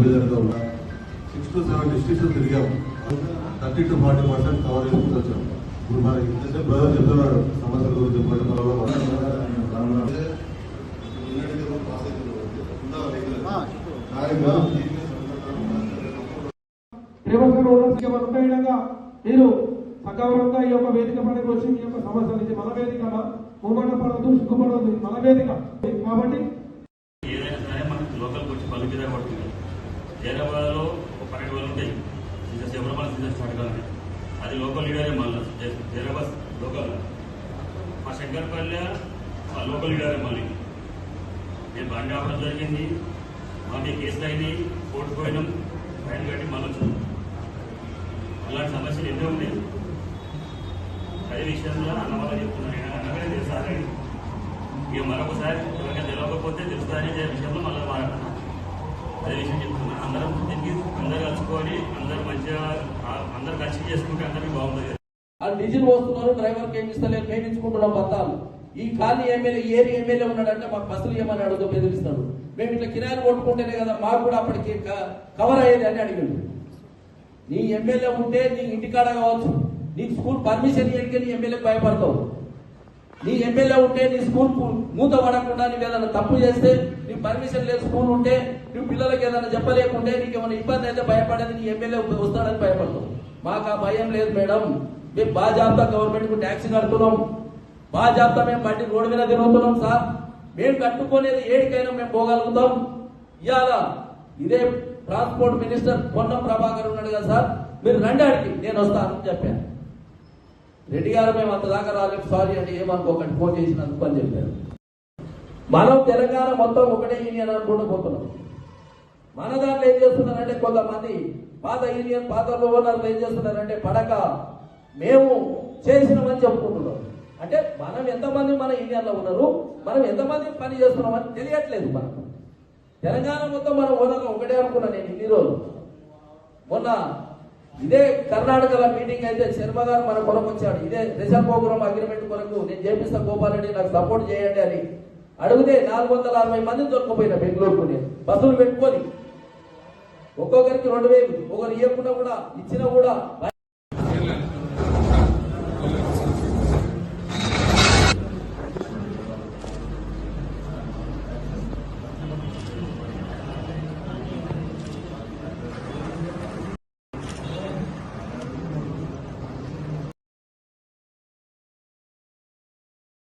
విధంగా ఉన్నా 6 to 7 districts తిరిగాము. 30 to 40% కవర్ చేసుకుంటూ వచ్చాం. ఇప్పుడు మరి ఇంతసేపు బ్రదర్ చెప్తున్నాడు సమస్యల గురించి చెప్పండి. మీరు సగౌరవంగా ఈ యొక్క వేదిక పనికి వచ్చి ఈ యొక్క సమస్యలు ఇది మన వేదిక, మూమెంట్ పడవద్దు, సిగ్గుపడవద్దు, మన వేదిక కాబట్టి ఏదైనా సరే మనకి లోకల్కి వచ్చి పలు మీద పడుతుంది. హైదరాబాద్లో ఒక 12 వేలు ఉంటాయి సీజన్స్, ఎవరో మన సీజన్ స్టార్ట్ కావాలి. అది లోకల్ లీడరే మళ్ళీ హైదరాబాద్ లోకల్. మా శంకర్పల్లె మా లోకల్ లీడరే మళ్ళీ. మేము బండి ఆపడం జరిగింది, మా మీద కేసులు అయినాయి, కోర్టుకు పోయినాం, ఫైన్ కట్టి మళ్ళీ వచ్చాం. అలాంటి సమస్యలు ఎన్నో ఉన్నాయి. అదే విషయంలో అన్నవాళ్ళు చెప్తున్నాను, అన్నగానే తెలుసారి ఇక మరొకసారి ఎవరికైనా తెలియకపోతే తెలుస్తుందనే విషయంలో మళ్ళీ మాట్లాడుతున్నాను. అదే విషయం చెప్తున్నాను. అందరం దీనికి అందరూ కలుసుకొని అందరూ మంచిగా అందరూ కలిసి చేసుకుంటే అందరికీ బాగుంటుంది. డీజిల్ వస్తున్నారు, డ్రైవర్కి ఏమి ఇస్తలేదు, మేము ఇచ్చుకుంటున్నాం బత్తాలు. ఈ ఖాళీ ఎమ్మెల్యే ఏరి ఎమ్మెల్యే ఉన్నాడంటే మాకు బస్సులు ఏమని అడుగుతూ బెదిరిస్తాడు. మేము ఇట్లా కిరాయిలు కొట్టుకుంటేనే కదా మాకు కూడా అప్పటికి కవర్ అయ్యేది అని అడిగిండు. నీ ఎమ్మెల్యే ఉంటే నీ ఇంటికాడ కావచ్చు, నీకు స్కూల్ పర్మిషన్ ఇవ్వడానికి నీ ఎమ్మెల్యేకి భయపడతావు. నీ ఎమ్మెల్యే ఉంటే నీ స్కూల్ మూత పడకుండా నీకు ఏదైనా తప్పు చేస్తే, నీకు పర్మిషన్ లేదు స్కూల్ ఉంటే, నువ్వు పిల్లలకి ఏదైనా చెప్పలేకుంటే నీకు ఏమైనా ఇబ్బంది అయితే భయపడేది నీ ఎమ్మెల్యే వస్తాడని భయపడతావు. మాకు ఆ భయం లేదు మేడం. మేము బాజాబ్తా గవర్నమెంట్కు ట్యాక్సీ కడుతున్నాం, బాజాబ్తా మేము బండి రోడ్డు మీద తిరుగుతున్నాం సార్. మేము కట్టుకునేది ఏడికైనా మేము పోగలుగుతాం. ఇవాళ ఇదే ట్రాన్స్పోర్ట్ మినిస్టర్ పొన్నం ప్రభాకర్ ఉన్నాడు కదా సార్, మీరు రండి అడిగి నేను వస్తానని చెప్పాను. రెడ్డి గారు మేము అంత దాకా రాలేదు, సారీ అంటే ఏమనుకోకండి ఫోన్ చేసినందుకు అని చెప్పారు. మనం తెలంగాణ మొత్తం ఒకటే యూనియన్ అనుకుంటూ పోతున్నాం. మన దాంట్లో ఏం చేస్తున్నారంటే కొంతమంది పాత యూనియన్ పాత ఓనర్లు ఏం చేస్తున్నారంటే పడక మేము చేసినామని చెప్పుకుంటున్నాం. అంటే మనం ఎంతమంది మన యూనియన్లో ఉన్నారు, మనం ఎంతమంది పని చేస్తున్నామని తెలియట్లేదు. మనకు తెలంగాణ మొత్తం మన ఓనర్లు ఒకటే అనుకున్నా నేను ఇన్ని రోజులు. మొన్న ఇదే కర్ణాటకలో మీటింగ్ అయితే శర్మ గారు మన కొరకు వచ్చాడు. ఇదే రిజర్వ్ ప్రోగ్రామ్ అగ్రిమెంట్ కొరకు నేను చేపిస్తా గోపాల్ రెడ్డి నాకు సపోర్ట్ చేయండి అని అడిగితే 460 మందిని దొరికిపోయినా బెంగళూరుకు నేను బస్సులు పెట్టుకొని. ఒక్కొక్కరికి 2000, ఒకరు ఇవ్వకుండా కూడా ఇచ్చినా కూడా